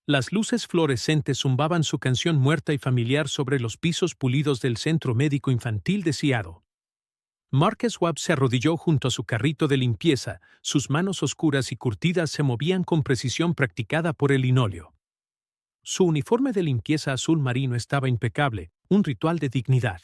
Las luces fluorescentes zumbaban su canción muerta y familiar sobre los pisos pulidos del Centro Médico Infantil de Seattle. Marcus Webb se arrodilló junto a su carrito de limpieza, sus manos oscuras y curtidas se movían con precisión practicada por el linóleo. Su uniforme de limpieza azul marino estaba impecable, un ritual de dignidad.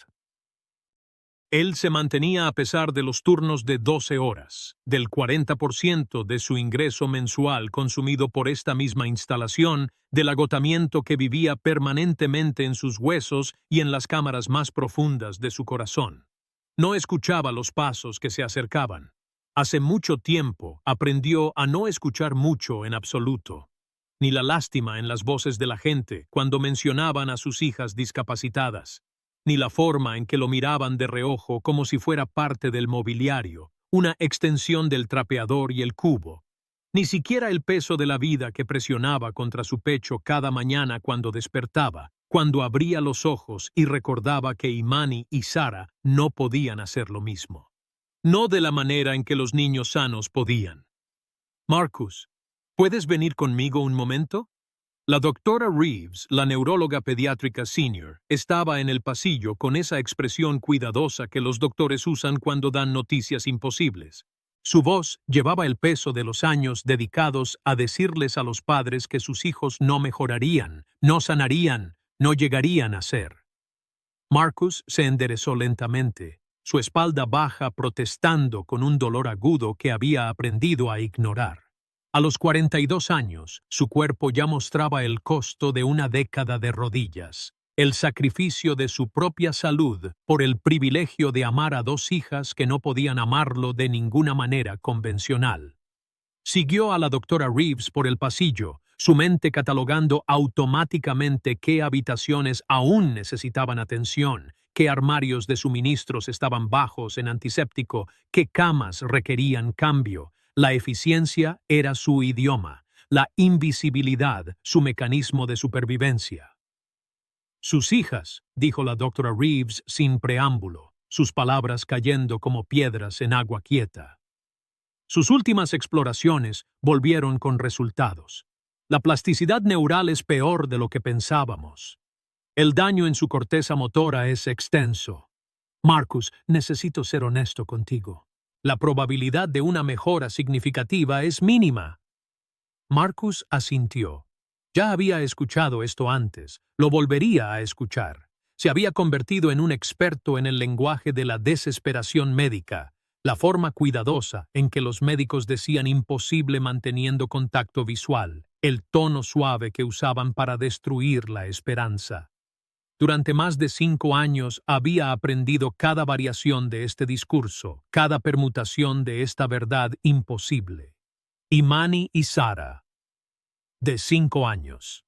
Él se mantenía a pesar de los turnos de 12 horas, del 40% de su ingreso mensual consumido por esta misma instalación, del agotamiento que vivía permanentemente en sus huesos y en las cámaras más profundas de su corazón. No escuchaba los pasos que se acercaban. Hace mucho tiempo aprendió a no escuchar mucho en absoluto, ni la lástima en las voces de la gente cuando mencionaban a sus hijas discapacitadas, ni la forma en que lo miraban de reojo como si fuera parte del mobiliario, una extensión del trapeador y el cubo, ni siquiera el peso de la vida que presionaba contra su pecho cada mañana cuando despertaba, cuando abría los ojos y recordaba que Imani y Sara no podían hacer lo mismo. No de la manera en que los niños sanos podían. Marcus, ¿puedes venir conmigo un momento? La doctora Reeves, la neuróloga pediátrica senior, estaba en el pasillo con esa expresión cuidadosa que los doctores usan cuando dan noticias imposibles. Su voz llevaba el peso de los años dedicados a decirles a los padres que sus hijos no mejorarían, no sanarían, no llegarían a ser. Marcus se enderezó lentamente, su espalda baja protestando con un dolor agudo que había aprendido a ignorar. A los 42 años, su cuerpo ya mostraba el costo de una década de rodillas, el sacrificio de su propia salud por el privilegio de amar a dos hijas que no podían amarlo de ninguna manera convencional. Siguió a la doctora Reeves por el pasillo, su mente catalogando automáticamente qué habitaciones aún necesitaban atención, qué armarios de suministros estaban bajos en antiséptico, qué camas requerían cambio. La eficiencia era su idioma, la invisibilidad su mecanismo de supervivencia. Sus hijas, dijo la doctora Reeves sin preámbulo, sus palabras cayendo como piedras en agua quieta. Sus últimas exploraciones volvieron con resultados. La plasticidad neural es peor de lo que pensábamos. El daño en su corteza motora es extenso. Marcus, necesito ser honesto contigo. La probabilidad de una mejora significativa es mínima. Marcus asintió. Ya había escuchado esto antes, lo volvería a escuchar. Se había convertido en un experto en el lenguaje de la desesperación médica, la forma cuidadosa en que los médicos decían imposible manteniendo contacto visual, el tono suave que usaban para destruir la esperanza. Durante más de 5 años había aprendido cada variación de este discurso, cada permutación de esta verdad imposible. Imani y Sara, de 5 años.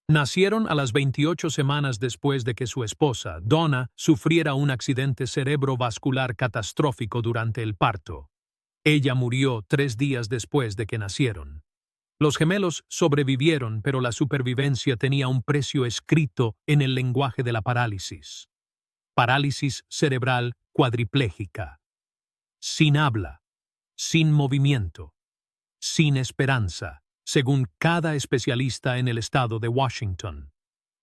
Nacieron a las 28 semanas después de que su esposa, Donna, sufriera un accidente cerebrovascular catastrófico durante el parto. Ella murió 3 días después de que nacieron. Los gemelos sobrevivieron, pero la supervivencia tenía un precio escrito en el lenguaje de la parálisis. Parálisis cerebral cuadriplégica. Sin habla, sin movimiento, sin esperanza, según cada especialista en el estado de Washington.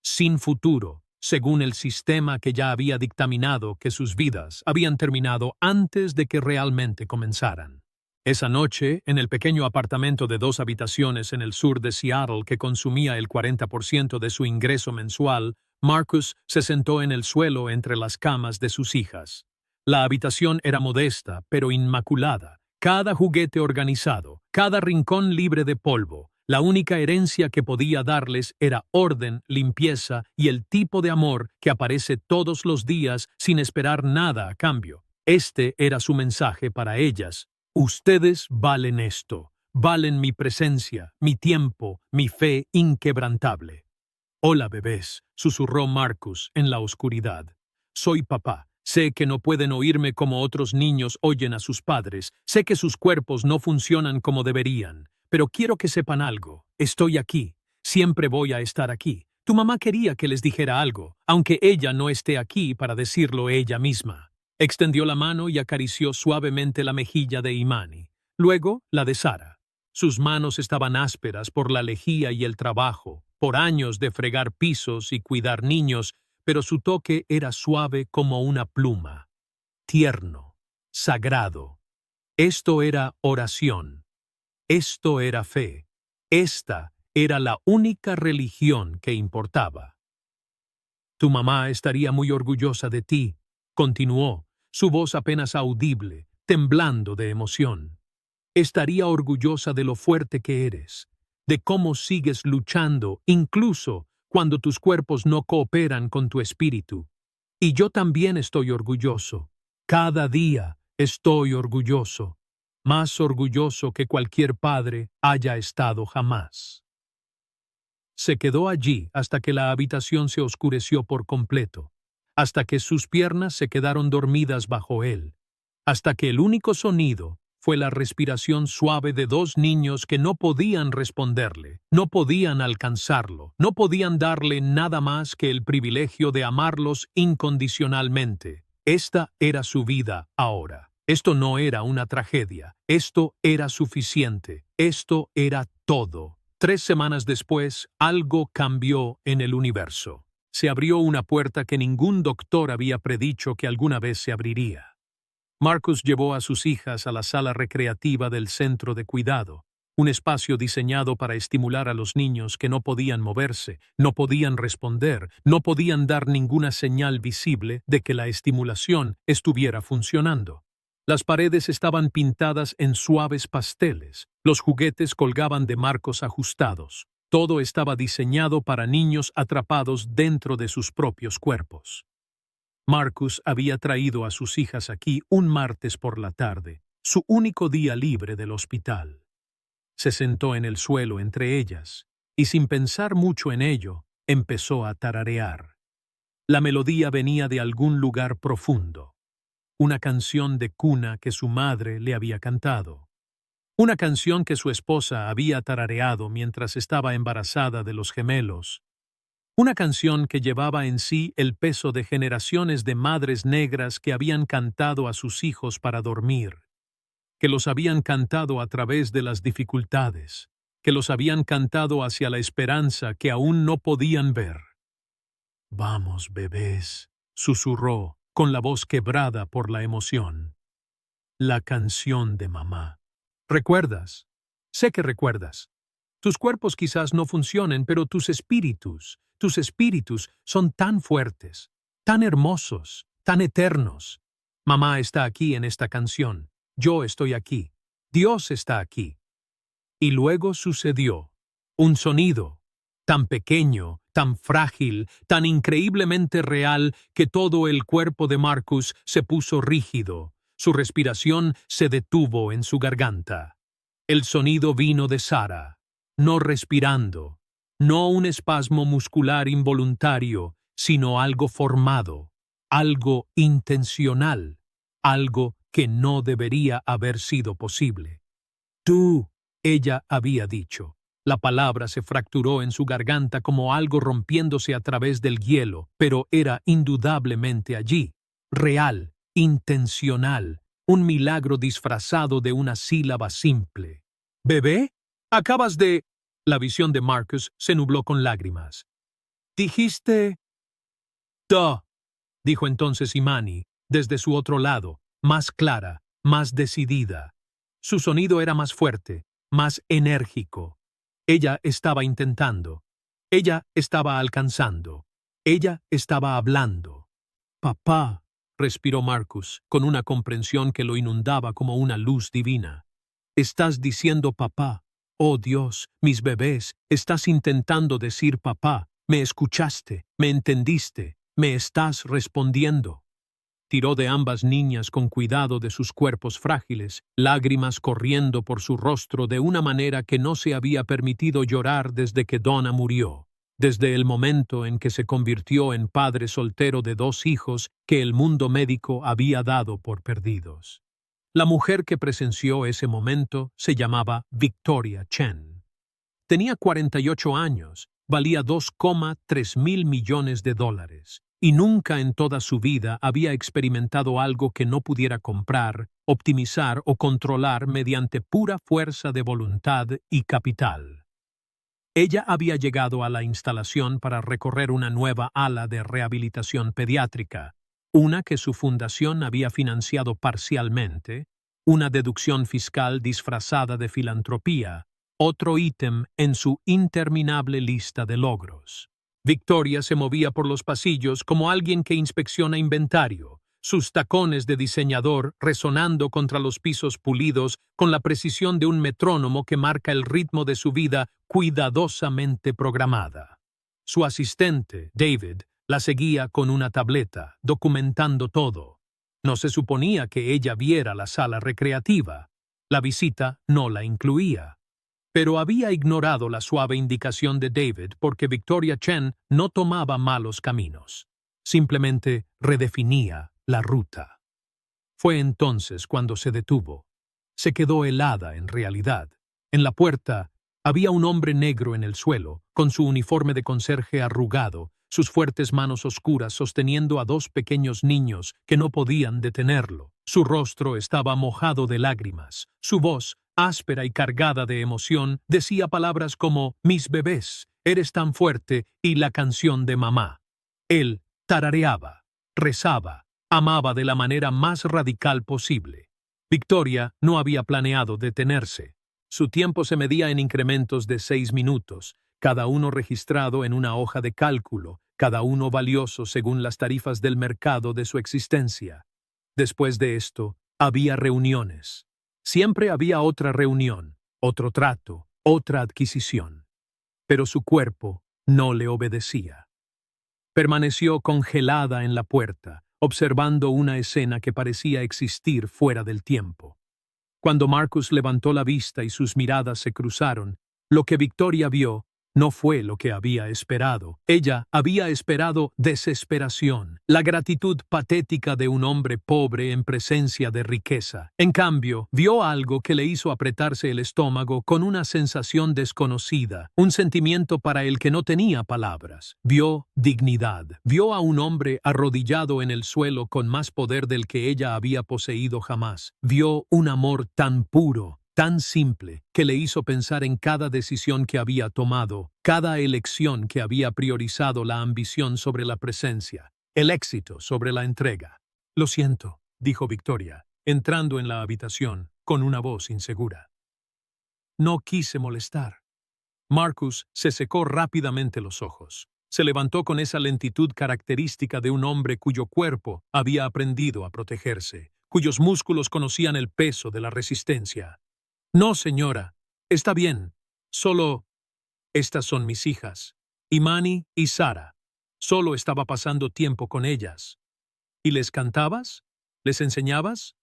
Sin futuro, según el sistema que ya había dictaminado que sus vidas habían terminado antes de que realmente comenzaran. Esa noche, en el pequeño apartamento de 2 habitaciones en el sur de Seattle que consumía el 40% de su ingreso mensual, Marcus se sentó en el suelo entre las camas de sus hijas. La habitación era modesta, pero inmaculada. Cada juguete organizado, cada rincón libre de polvo. La única herencia que podía darles era orden, limpieza y el tipo de amor que aparece todos los días sin esperar nada a cambio. Este era su mensaje para ellas. Ustedes valen esto, valen mi presencia, mi tiempo, mi fe inquebrantable. Hola, bebés, susurró Marcus en la oscuridad. Soy papá. Sé que no pueden oírme como otros niños oyen a sus padres. Sé que sus cuerpos no funcionan como deberían. Pero quiero que sepan algo. Estoy aquí. Siempre voy a estar aquí. Tu mamá quería que les dijera algo, aunque ella no esté aquí para decirlo ella misma. Extendió la mano y acarició suavemente la mejilla de Imani. Luego, la de Sara. Sus manos estaban ásperas por la lejía y el trabajo, por años de fregar pisos y cuidar niños, pero su toque era suave como una pluma, tierno, sagrado. Esto era oración. Esto era fe. Esta era la única religión que importaba. Tu mamá estaría muy orgullosa de ti, continuó, su voz apenas audible, temblando de emoción. Estaría orgullosa de lo fuerte que eres, de cómo sigues luchando, incluso cuando tus cuerpos no cooperan con tu espíritu. Y yo también estoy orgulloso. Cada día estoy orgulloso, más orgulloso que cualquier padre haya estado jamás. Se quedó allí hasta que la habitación se oscureció por completo, hasta que sus piernas se quedaron dormidas bajo él, hasta que el único sonido fue la respiración suave de dos niños que no podían responderle, no podían alcanzarlo, no podían darle nada más que el privilegio de amarlos incondicionalmente. Esta era su vida ahora. Esto no era una tragedia, esto era suficiente, esto era todo. 3 semanas después, algo cambió en el universo. Se abrió una puerta que ningún doctor había predicho que alguna vez se abriría. Marcus llevó a sus hijas a la sala recreativa del centro de cuidado, un espacio diseñado para estimular a los niños que no podían moverse, no podían responder, no podían dar ninguna señal visible de que la estimulación estuviera funcionando. Las paredes estaban pintadas en suaves pasteles, los juguetes colgaban de marcos ajustados. Todo estaba diseñado para niños atrapados dentro de sus propios cuerpos. Marcus había traído a sus hijas aquí un martes por la tarde, su único día libre del hospital. Se sentó en el suelo entre ellas y, sin pensar mucho en ello, empezó a tararear. La melodía venía de algún lugar profundo. Una canción de cuna que su madre le había cantado. Una canción que su esposa había tarareado mientras estaba embarazada de los gemelos. Una canción que llevaba en sí el peso de generaciones de madres negras que habían cantado a sus hijos para dormir, que los habían cantado a través de las dificultades, que los habían cantado hacia la esperanza que aún no podían ver. «Vamos, bebés», susurró, con la voz quebrada por la emoción. La canción de mamá. ¿Recuerdas? Sé que recuerdas. Tus cuerpos quizás no funcionen, pero tus espíritus son tan fuertes, tan hermosos, tan eternos. Mamá está aquí en esta canción. Yo estoy aquí. Dios está aquí. Y luego sucedió. Un sonido, tan pequeño, tan frágil, tan increíblemente real que todo el cuerpo de Marcus se puso rígido. Su respiración se detuvo en su garganta. El sonido vino de Sara, no respirando, no un espasmo muscular involuntario, sino algo formado, algo intencional, algo que no debería haber sido posible. Tú, ella había dicho. La palabra se fracturó en su garganta como algo rompiéndose a través del hielo, pero era indudablemente allí, real, intencional, un milagro disfrazado de una sílaba simple. «¿Bebé? Acabas de...» La visión de Marcus se nubló con lágrimas. «Dijiste...» «Duh», dijo entonces Imani, desde su otro lado, más clara, más decidida. Su sonido era más fuerte, más enérgico. Ella estaba intentando. Ella estaba alcanzando. Ella estaba hablando. «Papá», respiró Marcus, con una comprensión que lo inundaba como una luz divina. «Estás diciendo papá. Oh Dios, mis bebés, estás intentando decir papá. Me escuchaste, me entendiste, me estás respondiendo». Tiró de ambas niñas con cuidado de sus cuerpos frágiles, lágrimas corriendo por su rostro de una manera que no se había permitido llorar desde que Donna murió, desde el momento en que se convirtió en padre soltero de 2 hijos que el mundo médico había dado por perdidos. La mujer que presenció ese momento se llamaba Victoria Chen. Tenía 48 años, valía $2,3 mil millones. y nunca en toda su vida había experimentado algo que no pudiera comprar, optimizar o controlar mediante pura fuerza de voluntad y capital. Ella había llegado a la instalación para recorrer una nueva ala de rehabilitación pediátrica, una que su fundación había financiado parcialmente, una deducción fiscal disfrazada de filantropía, otro ítem en su interminable lista de logros. Victoria se movía por los pasillos como alguien que inspecciona inventario, sus tacones de diseñador resonando contra los pisos pulidos con la precisión de un metrónomo que marca el ritmo de su vida cuidadosamente programada. Su asistente, David, la seguía con una tableta, documentando todo. No se suponía que ella viera la sala recreativa. La visita no la incluía. Pero había ignorado la suave indicación de David porque Victoria Chen no tomaba malos caminos. Simplemente redefinía la ruta. Fue entonces cuando se detuvo. Se quedó helada en realidad. En la puerta había un hombre negro en el suelo, con su uniforme de conserje arrugado, sus fuertes manos oscuras sosteniendo a dos pequeños niños que no podían detenerlo. Su rostro estaba mojado de lágrimas. Su voz, áspera y cargada de emoción, decía palabras como «mis bebés, eres tan fuerte» y la canción de mamá. Él tarareaba, rezaba, amaba de la manera más radical posible. Victoria no había planeado detenerse. Su tiempo se medía en incrementos de 6 minutos, cada uno registrado en una hoja de cálculo, cada uno valioso según las tarifas del mercado de su existencia. Después de esto, había reuniones. Siempre había otra reunión, otro trato, otra adquisición. Pero su cuerpo no le obedecía. Permaneció congelada en la puerta, observando una escena que parecía existir fuera del tiempo. Cuando Marcus levantó la vista y sus miradas se cruzaron, lo que Victoria vio no fue lo que había esperado. Ella había esperado desesperación, la gratitud patética de un hombre pobre en presencia de riqueza. En cambio, vio algo que le hizo apretarse el estómago con una sensación desconocida, un sentimiento para el que no tenía palabras. Vio dignidad. Vio a un hombre arrodillado en el suelo con más poder del que ella había poseído jamás. Vio un amor tan puro, tan simple, que le hizo pensar en cada decisión que había tomado, cada elección que había priorizado la ambición sobre la presencia, el éxito sobre la entrega. «Lo siento», dijo Victoria, entrando en la habitación con una voz insegura. «No quise molestar». Marcus se secó rápidamente los ojos. Se levantó con esa lentitud característica de un hombre cuyo cuerpo había aprendido a protegerse, cuyos músculos conocían el peso de la resistencia. «No, señora. Está bien. Solo... Estas son mis hijas, Imani y Sara. Solo estaba pasando tiempo con ellas». «¿Y les cantabas? ¿Les enseñabas?»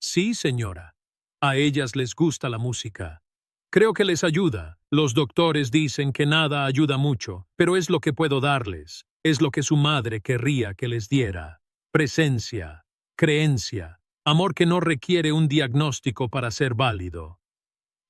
«Sí, señora. A ellas les gusta la música. Creo que les ayuda. Los doctores dicen que nada ayuda mucho, pero es lo que puedo darles. Es lo que su madre querría que les diera. Presencia, creencia, amor que no requiere un diagnóstico para ser válido».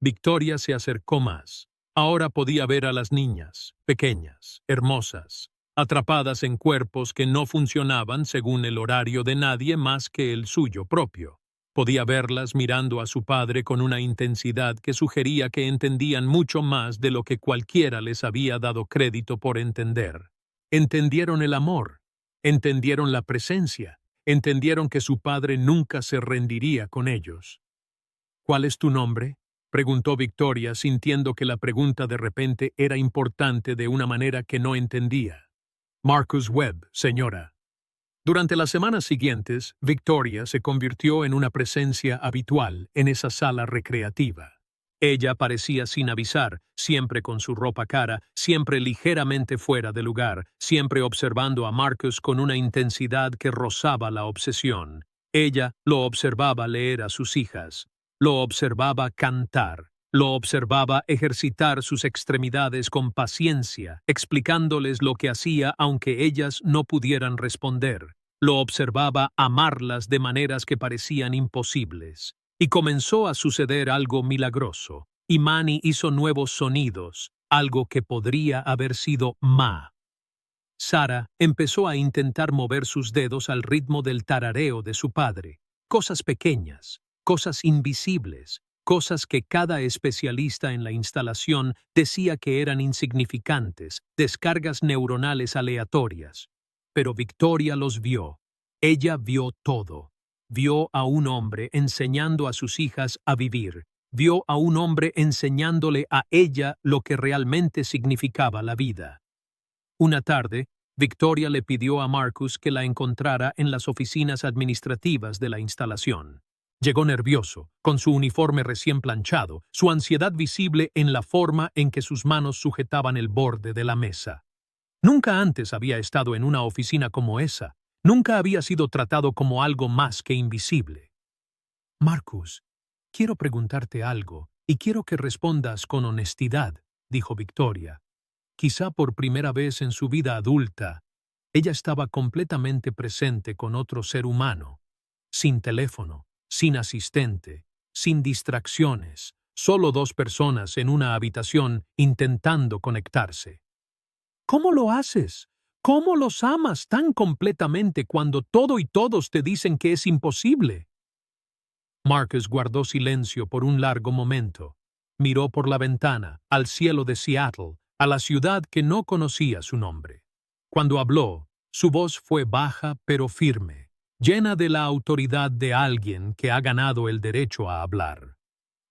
Victoria se acercó más. Ahora podía ver a las niñas, pequeñas, hermosas, atrapadas en cuerpos que no funcionaban según el horario de nadie más que el suyo propio. Podía verlas mirando a su padre con una intensidad que sugería que entendían mucho más de lo que cualquiera les había dado crédito por entender. Entendieron el amor, entendieron la presencia, entendieron que su padre nunca se rendiría con ellos. «¿Cuál es tu nombre?», preguntó Victoria, sintiendo que la pregunta de repente era importante de una manera que no entendía. «Marcus Webb, señora». Durante las semanas siguientes, Victoria se convirtió en una presencia habitual en esa sala recreativa. Ella parecía sin avisar, siempre con su ropa cara, siempre ligeramente fuera de lugar, siempre observando a Marcus con una intensidad que rozaba la obsesión. Ella lo observaba leer a sus hijas. Lo observaba cantar, lo observaba ejercitar sus extremidades con paciencia, explicándoles lo que hacía aunque ellas no pudieran responder. Lo observaba amarlas de maneras que parecían imposibles. Y comenzó a suceder algo milagroso. Imani hizo nuevos sonidos, algo que podría haber sido ma. Sara empezó a intentar mover sus dedos al ritmo del tarareo de su padre. Cosas pequeñas, cosas invisibles, cosas que cada especialista en la instalación decía que eran insignificantes, descargas neuronales aleatorias. Pero Victoria los vio. Ella vio todo. Vio a un hombre enseñando a sus hijas a vivir. Vio a un hombre enseñándole a ella lo que realmente significaba la vida. Una tarde, Victoria le pidió a Marcus que la encontrara en las oficinas administrativas de la instalación. Llegó nervioso, con su uniforme recién planchado, su ansiedad visible en la forma en que sus manos sujetaban el borde de la mesa. Nunca antes había estado en una oficina como esa. Nunca había sido tratado como algo más que invisible. Marcus, quiero preguntarte algo, y quiero que respondas con honestidad, dijo Victoria. Quizá por primera vez en su vida adulta, ella estaba completamente presente con otro ser humano, sin teléfono, sin asistente, sin distracciones, solo dos personas en una habitación intentando conectarse. ¿Cómo lo haces? ¿Cómo los amas tan completamente cuando todo y todos te dicen que es imposible? Marcus guardó silencio por un largo momento. Miró por la ventana, al cielo de Seattle, a la ciudad que no conocía su nombre. Cuando habló, su voz fue baja pero firme, llena de la autoridad de alguien que ha ganado el derecho a hablar.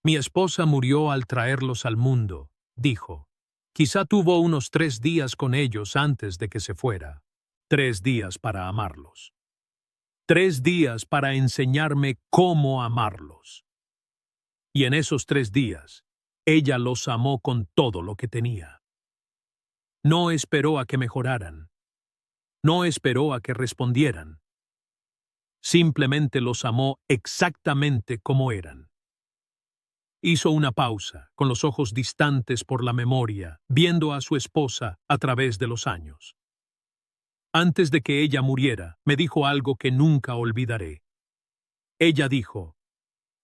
Mi esposa murió al traerlos al mundo, dijo. Quizá tuvo unos 3 días con ellos antes de que se fuera. 3 días para amarlos. 3 días para enseñarme cómo amarlos. Y en esos 3 días, ella los amó con todo lo que tenía. No esperó a que mejoraran. No esperó a que respondieran. Simplemente los amó exactamente como eran. Hizo una pausa, con los ojos distantes por la memoria, viendo a su esposa a través de los años. Antes de que ella muriera, me dijo algo que nunca olvidaré. Ella dijo,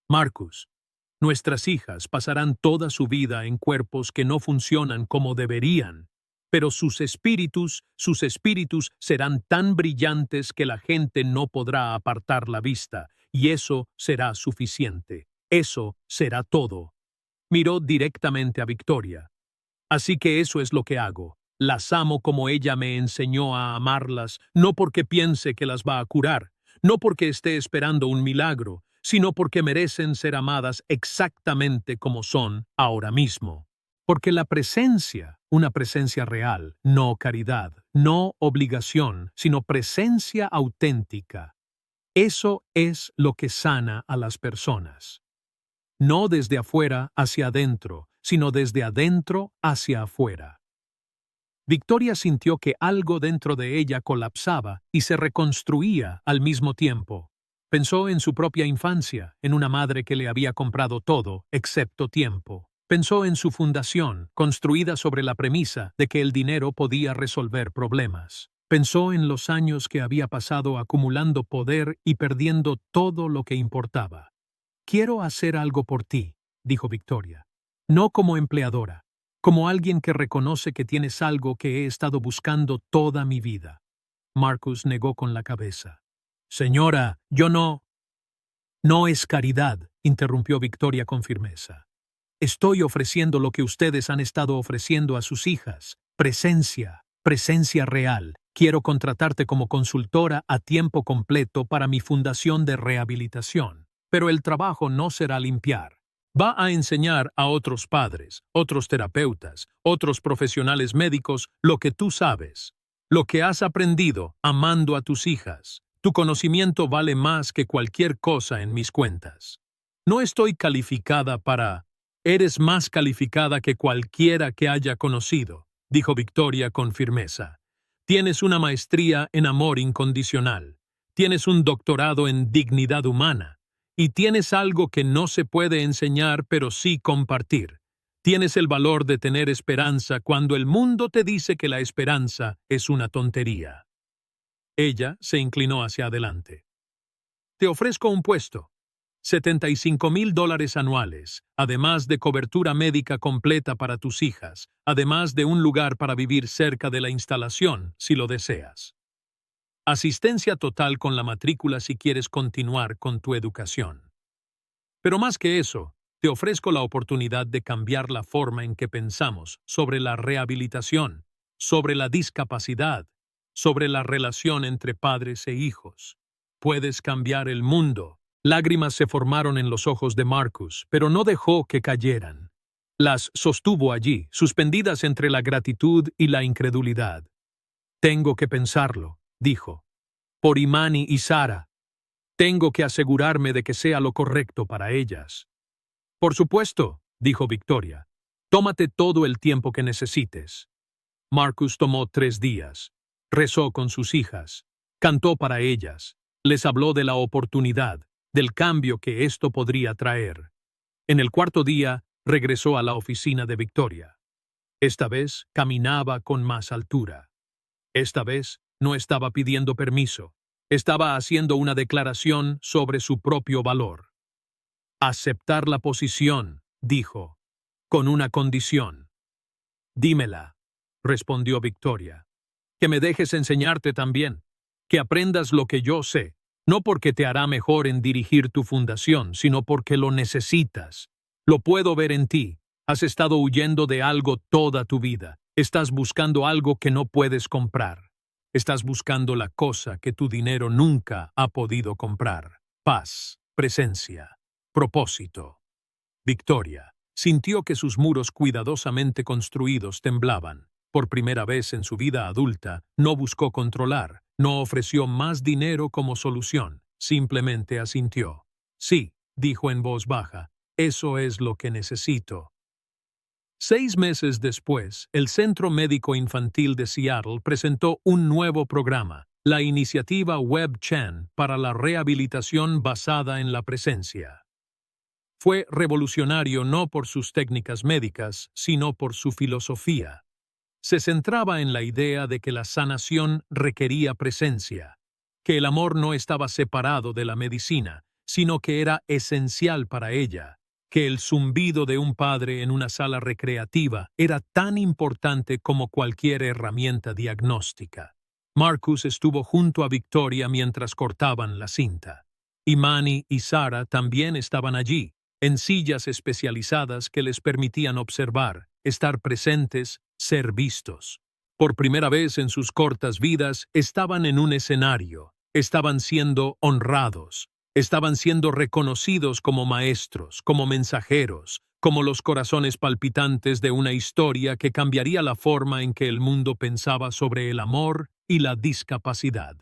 Marcus, nuestras hijas pasarán toda su vida en cuerpos que no funcionan como deberían, pero sus espíritus serán tan brillantes que la gente no podrá apartar la vista, y eso será suficiente. Eso será todo. Miró directamente a Victoria. Así que eso es lo que hago. Las amo como ella me enseñó a amarlas, no porque piense que las va a curar, no porque esté esperando un milagro, sino porque merecen ser amadas exactamente como son ahora mismo. Porque la presencia, una presencia real, no caridad, no obligación, sino presencia auténtica, eso es lo que sana a las personas. No desde afuera hacia adentro, sino desde adentro hacia afuera. Victoria sintió que algo dentro de ella colapsaba y se reconstruía al mismo tiempo. Pensó en su propia infancia, en una madre que le había comprado todo, excepto tiempo. Pensó en su fundación, construida sobre la premisa de que el dinero podía resolver problemas. Pensó en los años que había pasado acumulando poder y perdiendo todo lo que importaba. Quiero hacer algo por ti, dijo Victoria. No como empleadora, como alguien que reconoce que tienes algo que he estado buscando toda mi vida. Marcus negó con la cabeza. Señora, yo no... No es caridad, interrumpió Victoria con firmeza. Estoy ofreciendo lo que ustedes han estado ofreciendo a sus hijas. Presencia, presencia real. Quiero contratarte como consultora a tiempo completo para mi fundación de rehabilitación. Pero el trabajo no será limpiar. Va a enseñar a otros padres, otros terapeutas, otros profesionales médicos lo que tú sabes, lo que has aprendido amando a tus hijas. Tu conocimiento vale más que cualquier cosa en mis cuentas. No estoy calificada para... Eres más calificada que cualquiera que haya conocido, dijo Victoria con firmeza. Tienes una maestría en amor incondicional. Tienes un doctorado en dignidad humana. Y tienes algo que no se puede enseñar pero sí compartir. Tienes el valor de tener esperanza cuando el mundo te dice que la esperanza es una tontería. Ella se inclinó hacia adelante. Te ofrezco un puesto. $75,000 anuales, además de cobertura médica completa para tus hijas, además de un lugar para vivir cerca de la instalación, si lo deseas. Asistencia total con la matrícula si quieres continuar con tu educación. Pero más que eso, te ofrezco la oportunidad de cambiar la forma en que pensamos sobre la rehabilitación, sobre la discapacidad, sobre la relación entre padres e hijos. Puedes cambiar el mundo. Lágrimas se formaron en los ojos de Marcus, pero no dejó que cayeran. Las sostuvo allí, suspendidas entre la gratitud y la incredulidad. Tengo que pensarlo, dijo. Por Imani y Sara. Tengo que asegurarme de que sea lo correcto para ellas. Por supuesto, dijo Victoria. Tómate todo el tiempo que necesites. Marcus tomó 3 días. Rezó con sus hijas. Cantó para ellas. Les habló de la oportunidad, del cambio que esto podría traer. En el 4.º día, regresó a la oficina de Victoria. Esta vez caminaba con más altura. Esta vez no estaba pidiendo permiso. Estaba haciendo una declaración sobre su propio valor. Aceptar la posición, dijo, con una condición. Dímela, respondió Victoria. Que me dejes enseñarte también. Que aprendas lo que yo sé, no porque te hará mejor en dirigir tu fundación, sino porque lo necesitas. Lo puedo ver en ti. Has estado huyendo de algo toda tu vida. Estás buscando algo que no puedes comprar. Estás buscando la cosa que tu dinero nunca ha podido comprar. Paz, presencia, propósito. Victoria sintió que sus muros cuidadosamente construidos temblaban. Por primera vez en su vida adulta, no buscó controlar, no ofreció más dinero como solución, simplemente asintió. Sí, dijo en voz baja, eso es lo que necesito. 6 meses después, el Centro Médico Infantil de Seattle presentó un nuevo programa, la iniciativa WebChan para la rehabilitación basada en la presencia. Fue revolucionario no por sus técnicas médicas, sino por su filosofía. Se centraba en la idea de que la sanación requería presencia, que el amor no estaba separado de la medicina, sino que era esencial para ella, que el zumbido de un padre en una sala recreativa era tan importante como cualquier herramienta diagnóstica. Marcus estuvo junto a Victoria mientras cortaban la cinta. Imani y Sara también estaban allí, en sillas especializadas que les permitían observar, estar presentes, ser vistos. Por primera vez en sus cortas vidas estaban en un escenario, estaban siendo honrados, estaban siendo reconocidos como maestros, como mensajeros, como los corazones palpitantes de una historia que cambiaría la forma en que el mundo pensaba sobre el amor y la discapacidad.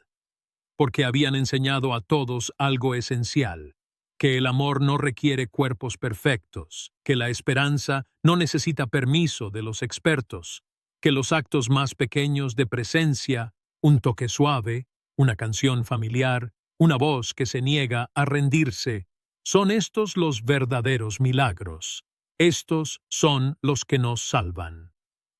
Porque habían enseñado a todos algo esencial, que el amor no requiere cuerpos perfectos, que la esperanza no necesita permiso de los expertos, que los actos más pequeños de presencia, un toque suave, una canción familiar, una voz que se niega a rendirse, son estos los verdaderos milagros. Estos son los que nos salvan.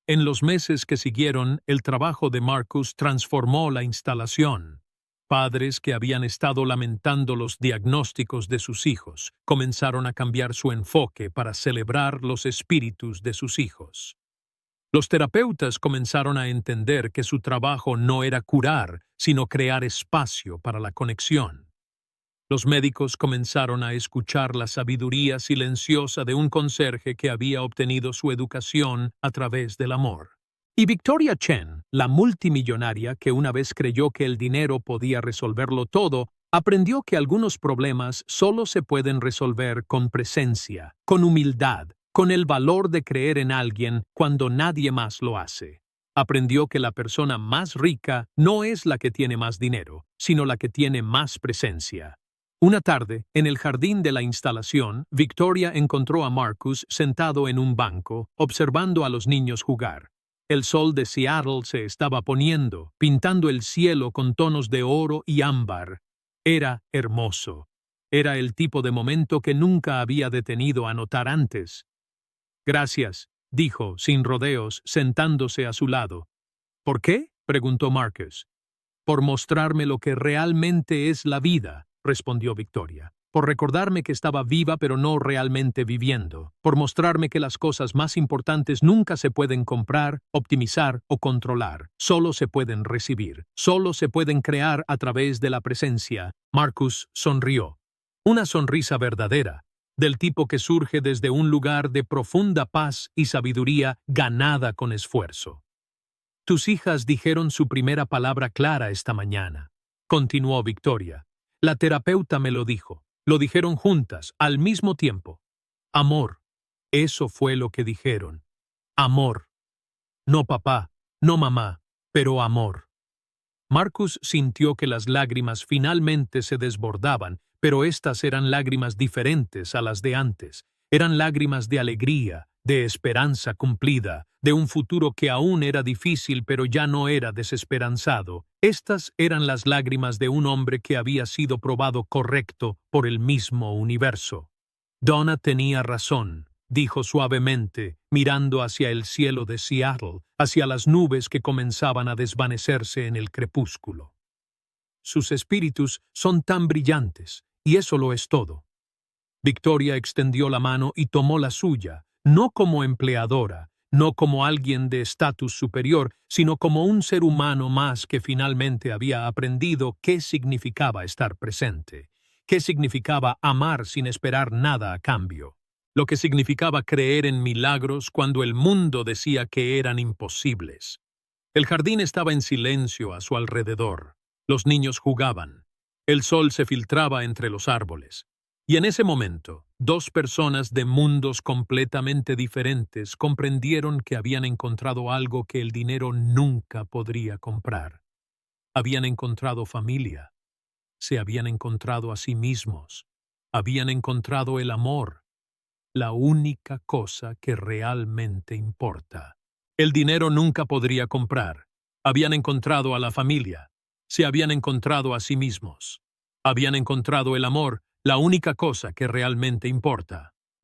En los meses que siguieron, el trabajo de Marcus transformó la instalación. Padres que habían estado lamentando los diagnósticos de sus hijos comenzaron a cambiar su enfoque para celebrar los espíritus de sus hijos. Los terapeutas comenzaron a entender que su trabajo no era curar, sino crear espacio para la conexión. Los médicos comenzaron a escuchar la sabiduría silenciosa de un conserje que había obtenido su educación a través del amor. Y Victoria Chen, la multimillonaria que una vez creyó que el dinero podía resolverlo todo, aprendió que algunos problemas solo se pueden resolver con presencia, con humildad, con el valor de creer en alguien cuando nadie más lo hace. Aprendió que la persona más rica no es la que tiene más dinero, sino la que tiene más presencia. Una tarde, en el jardín de la instalación, Victoria encontró a Marcus sentado en un banco, observando a los niños jugar. El sol de Seattle se estaba poniendo, pintando el cielo con tonos de oro y ámbar. Era hermoso. Era el tipo de momento que nunca había detenido a notar antes. Gracias, dijo, sin rodeos, sentándose a su lado. ¿Por qué?, preguntó Marcus. Por mostrarme lo que realmente es la vida, respondió Victoria. por recordarme que estaba viva pero no realmente viviendo, por mostrarme que las cosas más importantes nunca se pueden comprar, optimizar o controlar, solo se pueden recibir, solo se pueden crear a través de la presencia. Marcus sonrió. Una sonrisa verdadera, del tipo que surge desde un lugar de profunda paz y sabiduría ganada con esfuerzo. Tus hijas dijeron su primera palabra clara esta mañana, continuó Victoria. La terapeuta me lo dijo. Lo dijeron juntas, al mismo tiempo. Amor. Eso fue lo que dijeron. Amor. No papá, no mamá, pero amor. Marcus sintió que las lágrimas finalmente se desbordaban, pero estas eran lágrimas diferentes a las de antes. Eran lágrimas de alegría, de esperanza cumplida, de un futuro que aún era difícil pero ya no era desesperanzado. Estas eran las lágrimas de un hombre que había sido probado correcto por el mismo universo. Donna tenía razón, dijo suavemente, mirando hacia el cielo de Seattle, hacia las nubes que comenzaban a desvanecerse en el crepúsculo. Sus espíritus son tan brillantes, y eso lo es todo. Victoria extendió la mano y tomó la suya, no como empleadora, no como alguien de estatus superior, sino como un ser humano más que finalmente había aprendido qué significaba estar presente, qué significaba amar sin esperar nada a cambio, lo que significaba creer en milagros cuando el mundo decía que eran imposibles. El jardín estaba en silencio a su alrededor. Los niños jugaban. El sol se filtraba entre los árboles. Y en ese momento, dos personas de mundos completamente diferentes comprendieron que habían encontrado algo que el dinero nunca podría comprar. Habían encontrado familia. Se habían encontrado a sí mismos. Habían encontrado el amor. La única cosa que realmente importa. El dinero nunca podría comprar. Habían encontrado a la familia. Se habían encontrado a sí mismos. Habían encontrado el amor, la única cosa que realmente importa.